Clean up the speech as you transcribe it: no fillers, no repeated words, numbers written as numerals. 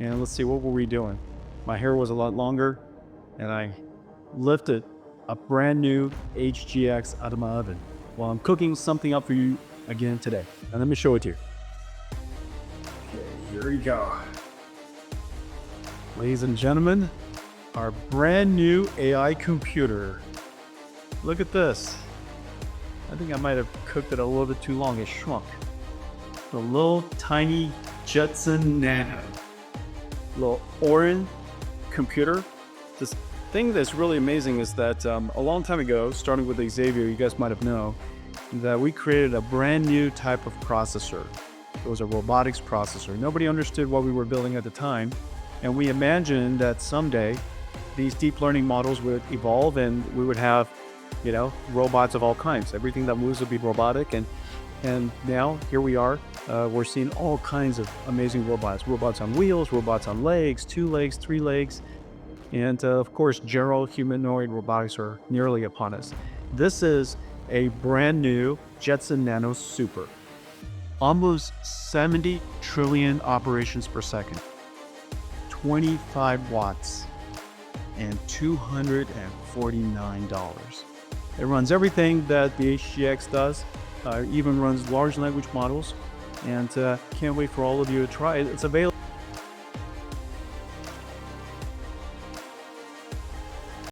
And let's see, what were we doing? My hair was a lot longer, and I lifted a brand new HGX out of my oven while I'm cooking something up for you again today. And let me show it to you. Okay, here we go. Ladies and gentlemen, our brand new AI computer. Look at this. I think I might have cooked it a little bit too long. It shrunk. The little tiny Jetson Nano. Little Orin computer. This thing that's really amazing is that a long time ago, starting with Xavier, you guys might have known, that we created a brand new type of processor. It was a robotics processor. Nobody understood what we were building at the time. And we imagined that someday these deep learning models would evolve and we would have, robots of all kinds. Everything that moves would be robotic. And now here we are. We're seeing all kinds of amazing robots. Robots on wheels, robots on legs, 2 legs, 3 legs. And of course, general humanoid robotics are nearly upon us. This is a brand new Jetson Nano Super. Almost 70 trillion operations per second. 25 watts and $249. It runs everything that the HGX does, even runs large language models, and can't wait for all of you to try it. It's available